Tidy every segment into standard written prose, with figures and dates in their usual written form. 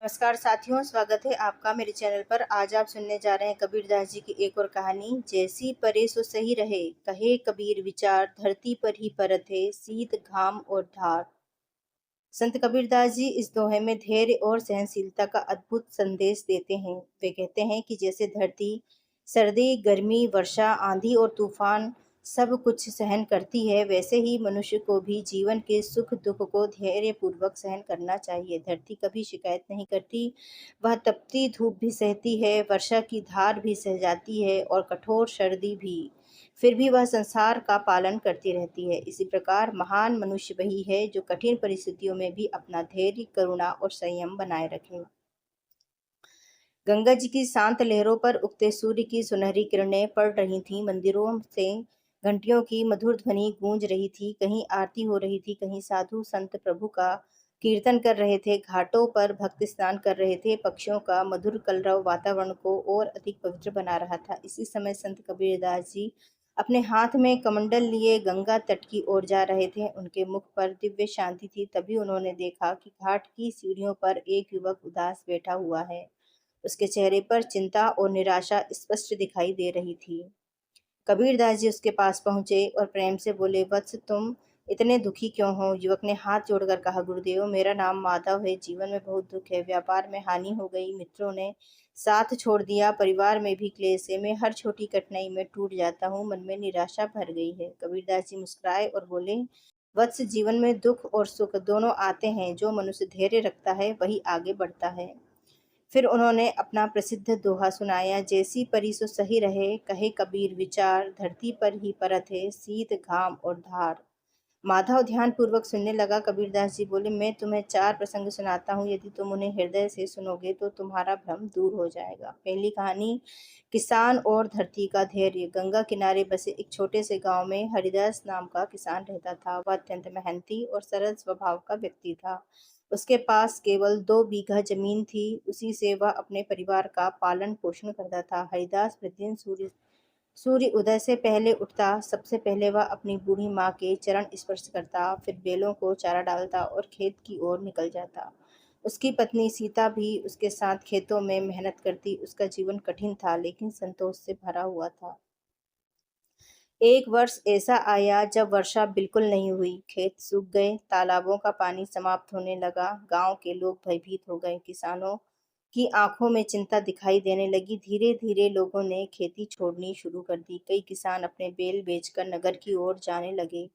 नमस्कार साथियों, स्वागत है आपका मेरे चैनल पर। आज आप सुनने जा रहे हैं कबीरदास जी की एक और कहानी। जैसी परे सो सही रहे, कहे कबीर विचार, धरती पर ही परत है शीत घाम और धार। संत कबीरदास जी इस दोहे में धैर्य और सहनशीलता का अद्भुत संदेश देते हैं। वे कहते हैं कि जैसे धरती सर्दी, गर्मी, वर्षा, आंधी और तूफान सब कुछ सहन करती है, वैसे ही मनुष्य को भी जीवन के सुख दुख को धैर्य पूर्वक सहन करना चाहिए। धरती कभी शिकायत नहीं करती, वह तपती धूप भी सहती है, वर्षा की धार भी सह जाती है और कठोर सर्दी भी, फिर भी वह संसार का पालन करती रहती है। इसी प्रकार महान मनुष्य वही है जो कठिन परिस्थितियों में भी अपना धैर्य, करुणा और संयम बनाए रखे। गंगा जी की शांत लहरों पर उगते सूर्य की सुनहरी किरणें पड़ रही थीं। मंदिरों से घंटियों की मधुर ध्वनि गूंज रही थी। कहीं आरती हो रही थी, कहीं साधु संत प्रभु का कीर्तन कर रहे थे। घाटों पर भक्त स्नान कर रहे थे। पक्षियों का मधुर कलरव वातावरण को और अधिक पवित्र बना रहा था। इसी समय संत कबीरदास जी अपने हाथ में कमंडल लिए गंगा तट की ओर जा रहे थे। उनके मुख पर दिव्य शांति थी। तभी उन्होंने देखा कि घाट की सीढ़ियों पर एक युवक उदास बैठा हुआ है। उसके चेहरे पर चिंता और निराशा स्पष्ट दिखाई दे रही थी। कबीरदास जी उसके पास पहुंचे और प्रेम से बोले, वत्स, तुम इतने दुखी क्यों हो? युवक ने हाथ जोड़कर कहा, गुरुदेव, मेरा नाम माधव है। जीवन में बहुत दुख है। व्यापार में हानि हो गई, मित्रों ने साथ छोड़ दिया, परिवार में भी क्लेश है। मैं हर छोटी कठिनाई में टूट जाता हूँ, मन में निराशा भर गई है। कबीरदास जी मुस्कुराए और बोले, वत्स, जीवन में दुख और सुख दोनों आते हैं। जो मनुष्य धैर्य रखता है वही आगे बढ़ता है। फिर उन्होंने अपना प्रसिद्ध दोहा सुनाया, जैसी परी सो सही रहे, कहे कबीर विचार, धरती पर ही परत है शीत घाम और धार। माधव ध्यान पूर्वक सुनने लगा। कबीरदास जी बोले, मैं तुम्हें 4 प्रसंग सुनाता हूँ। यदि तुम उन्हें हृदय से सुनोगे तो तुम्हारा भ्रम दूर हो जाएगा। पहली कहानी, किसान और धरती का धैर्य। गंगा किनारे बसे एक छोटे से गांव में हरिदास नाम का किसान रहता था। वह अत्यंत मेहनती और सरल स्वभाव का व्यक्ति था। उसके पास केवल 2 बीघा जमीन थी। उसी से वह अपने परिवार का पालन पोषण करता था। हरिदास प्रतिदिन सूर्य उदय से पहले उठता। सबसे पहले वह अपनी बूढ़ी माँ के चरण स्पर्श करता, फिर बैलों को चारा डालता और खेत की ओर निकल जाता। उसकी पत्नी सीता भी उसके साथ खेतों में मेहनत करती। उसका जीवन कठिन था, लेकिन संतोष से भरा हुआ था। एक वर्ष ऐसा आया जब वर्षा बिल्कुल नहीं हुई। खेत सूख गए, तालाबों का पानी समाप्त होने लगा। गांव के लोग भयभीत हो गए। किसानों की आंखों में चिंता दिखाई देने लगी। धीरे धीरे लोगों ने खेती छोड़नी शुरू कर दी। कई किसान अपने बैल बेचकर नगर की ओर जाने लगे।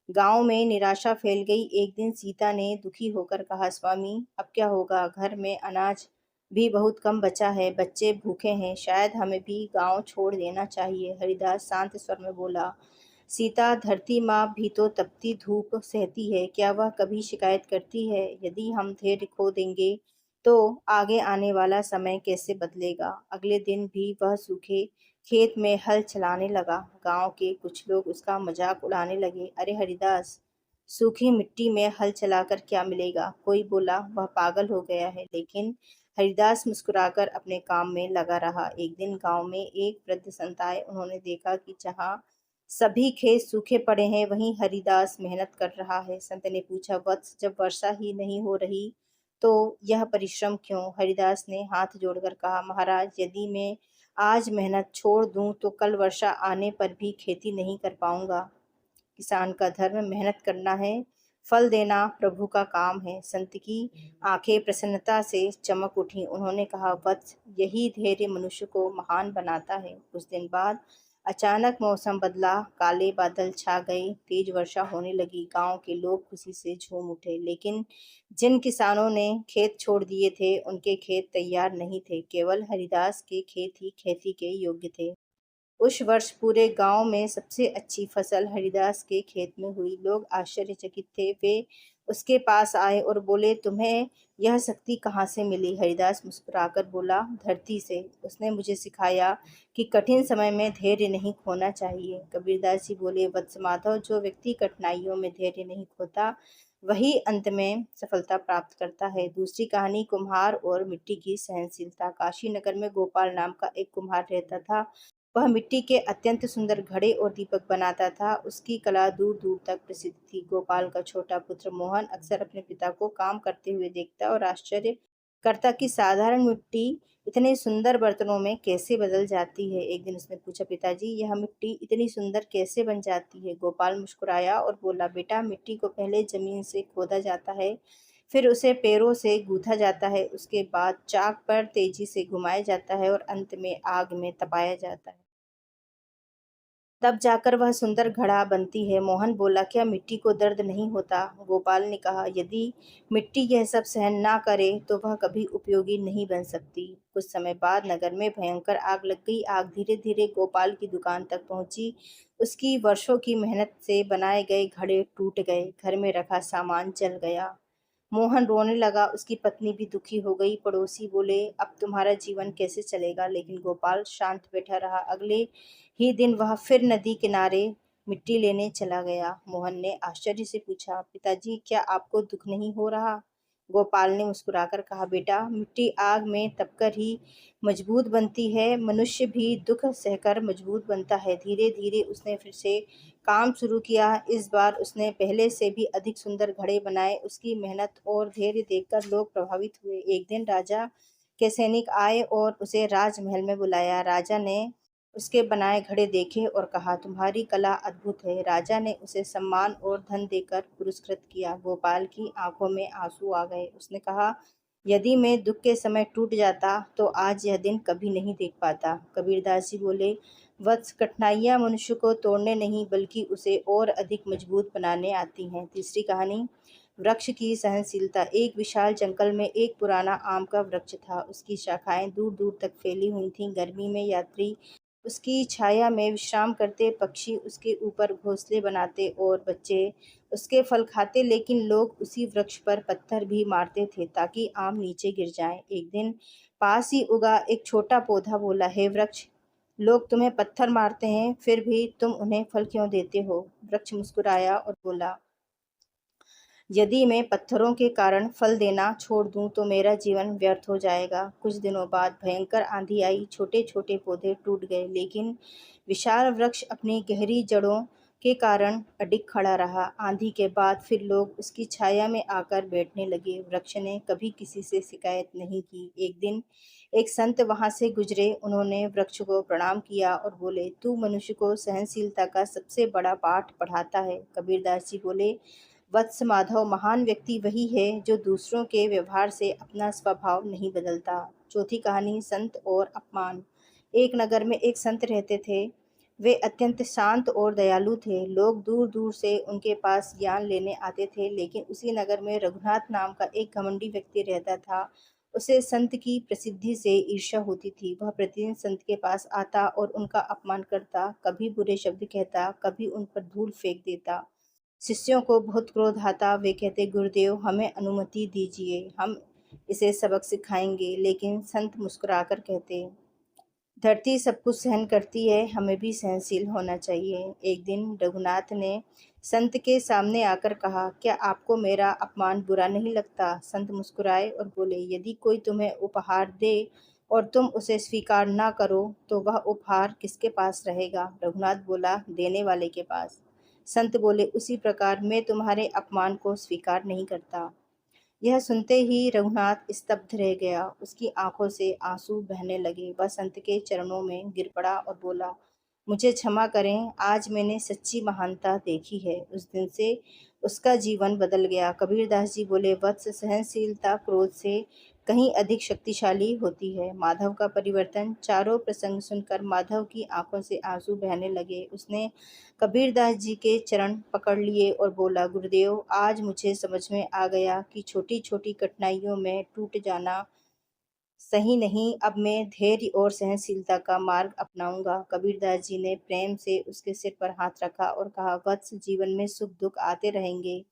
गांव में निराशा फैल गई। एक दिन सीता ने दुखी होकर कहा, स्वामी, अब क्या होगा? घर में अनाज भी बहुत कम बचा है, बच्चे भूखे हैं, शायद हमें भी गांव छोड़ देना चाहिए। हरिदास शांत स्वर में बोला, सीता, धरती माँ भी तो तपती धूप सहती है, क्या वह कभी शिकायत करती है? यदि हम धैर्य खो देंगे तो आगे आने वाला समय कैसे बदलेगा? अगले दिन भी वह सूखे खेत में हल चलाने लगा। गांव के कुछ लोग उसका मजाक उड़ाने लगे, अरे हरिदास, सूखी मिट्टी में हल चलाकर क्या मिलेगा? कोई बोला, वह पागल हो गया है। लेकिन हरिदास मुस्कुराकर अपने काम में लगा रहा। एक दिन गांव में एक वृद्ध संत आए। उन्होंने देखा कि जहाँ सभी खेत सूखे पड़े हैं, वहीं हरिदास मेहनत कर रहा है। संत ने पूछा, वत्स, जब वर्षा ही नहीं हो रही तो यह परिश्रम क्यों? हरिदास ने हाथ जोड़कर कहा, महाराज, यदि मैं आज मेहनत छोड़ दूं तो कल वर्षा आने पर भी खेती नहीं कर पाऊंगा। किसान का धर्म मेहनत करना है, फल देना प्रभु का काम है। संत की आंखें प्रसन्नता से चमक उठी। उन्होंने कहा, वत्स, यही धैर्य मनुष्य को महान बनाता है। कुछ दिन बाद अचानक मौसम बदला, काले बादल छा गए, तेज वर्षा होने लगी। गांव के लोग खुशी से झूम उठे। लेकिन जिन किसानों ने खेत छोड़ दिए थे, उनके खेत तैयार नहीं थे। केवल हरिदास के खेत ही खेती के योग्य थे। उस वर्ष पूरे गांव में सबसे अच्छी फसल हरिदास के खेत में हुई। लोग आश्चर्यचकित थे। वे उसके पास आए और बोले, तुम्हें यह शक्ति कहाँ से मिली? हरिदास मुस्कुराकर बोला, धरती से। उसने मुझे सिखाया कि कठिन समय में धैर्य नहीं खोना चाहिए। कबीरदास जी बोले, वत्स माधव, जो व्यक्ति कठिनाइयों में धैर्य नहीं खोता वही अंत में सफलता प्राप्त करता है। दूसरी कहानी, कुम्हार और मिट्टी की सहनशीलता। काशी नगर में गोपाल नाम का एक कुम्हार रहता था। वह मिट्टी के अत्यंत सुंदर घड़े और दीपक बनाता था। उसकी कला दूर दूर तक प्रसिद्ध थी। गोपाल का छोटा पुत्र मोहन अक्सर अपने पिता को काम करते हुए देखता और आश्चर्य करता कि साधारण मिट्टी इतने सुंदर बर्तनों में कैसे बदल जाती है। एक दिन उसने पूछा, पिताजी यह मिट्टी इतनी सुंदर कैसे बन जाती है? गोपाल मुस्कुराया और बोला, बेटा मिट्टी को पहले जमीन से खोदा जाता है, फिर उसे पैरों से गूथा जाता है, उसके बाद चाक पर तेजी से घुमाया जाता है और अंत में आग में तपाया जाता है, तब जाकर वह सुंदर घड़ा बनती है। मोहन बोला, क्या मिट्टी को दर्द नहीं होता? गोपाल ने कहा, यदि मिट्टी यह सब सहन ना करे तो वह कभी उपयोगी नहीं बन सकती। कुछ समय बाद नगर में भयंकर आग लग गई। आग धीरे धीरे गोपाल की दुकान तक पहुंची। उसकी वर्षों की मेहनत से बनाए गए घड़े टूट गए, घर में रखा सामान जल गया। मोहन रोने लगा, उसकी पत्नी भी दुखी हो गई। पड़ोसी बोले, अब तुम्हारा जीवन कैसे चलेगा? लेकिन गोपाल शांत बैठा रहा। अगले ही दिन वह फिर नदी किनारे मिट्टी लेने चला गया। मोहन ने आश्चर्य से पूछा, पिताजी क्या आपको दुख नहीं हो रहा? गोपाल ने मुस्कुराकर कहा, बेटा मिट्टी आग में तपकर ही मजबूत बनती है, मनुष्य भी दुख सहकर मजबूत बनता है। धीरे धीरे उसने फिर से काम शुरू किया। इस बार उसने पहले से भी अधिक सुंदर घड़े बनाए। उसकी मेहनत और धैर्य देखकर लोग प्रभावित हुए। एक दिन राजा के सैनिक आए और उसे राजमहल में बुलाया। राजा ने उसके बनाए घड़े देखे और कहा, तुम्हारी कला अद्भुत है। राजा ने उसे सम्मान और धन देकर पुरस्कृत किया। गोपाल की आंखों में आंसू आ गए। उसने कहा, यदि मैं दुख के समय टूट जाता तो आज यह दिन कभी नहीं देख पाता। कबीरदास जी बोले, वत्स कठिनाइयाँ मनुष्य को तोड़ने नहीं बल्कि उसे और अधिक मजबूत बनाने आती हैं। तीसरी कहानी, वृक्ष की सहनशीलता। एक विशाल जंगल में एक पुराना आम का वृक्ष था। उसकी शाखाएं दूर दूर तक फैली हुई थीं। गर्मी में यात्री उसकी छाया में विश्राम करते, पक्षी उसके ऊपर घोंसले बनाते और बच्चे उसके फल खाते। लेकिन लोग उसी वृक्ष पर पत्थर भी मारते थे ताकि आम नीचे गिर जाए। एक दिन पास ही उगा एक छोटा पौधा बोला, हे वृक्ष, लोग तुम्हें पत्थर मारते हैं, फिर भी तुम उन्हें फल क्यों देते हो? वृक्ष मुस्कुराया और बोला, यदि मैं पत्थरों के कारण फल देना छोड़ दूं तो मेरा जीवन व्यर्थ हो जाएगा। कुछ दिनों बाद भयंकर आंधी आई। छोटे छोटे पौधे टूट गए, लेकिन विशाल वृक्ष अपनी गहरी जड़ों के कारण अडिग खड़ा रहा। आंधी के बाद फिर लोग उसकी छाया में आकर बैठने लगे। वृक्ष ने कभी किसी से शिकायत नहीं की। एक दिन एक संत वहां से गुजरे। उन्होंने वृक्ष को प्रणाम किया और बोले, तू मनुष्य को सहनशीलता का सबसे बड़ा पाठ पढ़ाता है। कबीरदास जी बोले, वत्स माधव, महान व्यक्ति वही है जो दूसरों के व्यवहार से अपना स्वभाव नहीं बदलता। चौथी कहानी, संत और अपमान। एक नगर में एक संत रहते थे। वे अत्यंत शांत और दयालु थे। लोग दूर दूर से उनके पास ज्ञान लेने आते थे। लेकिन उसी नगर में रघुनाथ नाम का एक घमंडी व्यक्ति रहता था। उसे संत की प्रसिद्धि से ईर्ष्या होती थी। वह प्रतिदिन संत के पास आता और उनका अपमान करता, कभी बुरे शब्द कहता, कभी उन पर धूल फेंक देता। शिष्यों को बहुत क्रोध आता। वे कहते, गुरुदेव हमें अनुमति दीजिए, हम इसे सबक सिखाएंगे। लेकिन संत मुस्कुराकर कहते, धरती सब कुछ सहन करती है, हमें भी सहनशील होना चाहिए। एक दिन रघुनाथ ने संत के सामने आकर कहा, क्या आपको मेरा अपमान बुरा नहीं लगता? संत मुस्कुराए और बोले, यदि कोई तुम्हें उपहार दे और तुम उसे स्वीकार ना करो तो वह उपहार किसके पास रहेगा? रघुनाथ बोला, देने वाले के पास। संत बोले, उसी प्रकार मैं तुम्हारे अपमान को स्वीकार नहीं करता। यह सुनते ही रघुनाथ स्तब्ध रह गया। उसकी आंखों से आंसू बहने लगे। वह संत के चरणों में गिर पड़ा और बोला, मुझे क्षमा करें, आज मैंने सच्ची महानता देखी है। उस दिन से उसका जीवन बदल गया। कबीरदास जी बोले, वत्स, सहनशीलता क्रोध से कहीं अधिक शक्तिशाली होती है। माधव का परिवर्तन। चारों प्रसंग सुनकर माधव की आंखों से आंसू बहने लगे। उसने कबीरदास जी के चरण पकड़ लिए और बोला, गुरुदेव, आज मुझे समझ में आ गया कि छोटी छोटी कठिनाइयों में टूट जाना सही नहीं। अब मैं धैर्य और सहनशीलता का मार्ग अपनाऊंगा। कबीरदास जी ने प्रेम से उसके सिर पर हाथ रखा और कहा, वत्स, जीवन में सुख दुख आते रहेंगे।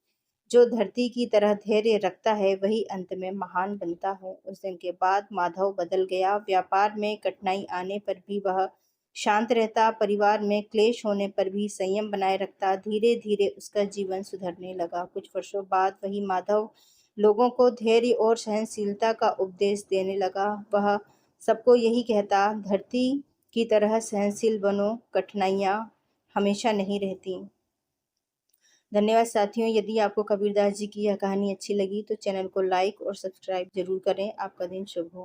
जो धरती की तरह धैर्य रखता है वही अंत में महान बनता है। उस दिन के बाद माधव बदल गया। व्यापार में कठिनाई आने पर भी वह शांत रहता, परिवार में क्लेश होने पर भी संयम बनाए रखता। धीरे धीरे उसका जीवन सुधरने लगा। कुछ वर्षों बाद वही माधव लोगों को धैर्य और सहनशीलता का उपदेश देने लगा। वह सबको यही कहता, धरती की तरह सहनशील बनो, कठिनाइयाँ हमेशा नहीं रहती। धन्यवाद साथियों। यदि आपको कबीरदास जी की यह कहानी अच्छी लगी तो चैनल को लाइक और सब्सक्राइब जरूर करें। आपका दिन शुभ हो।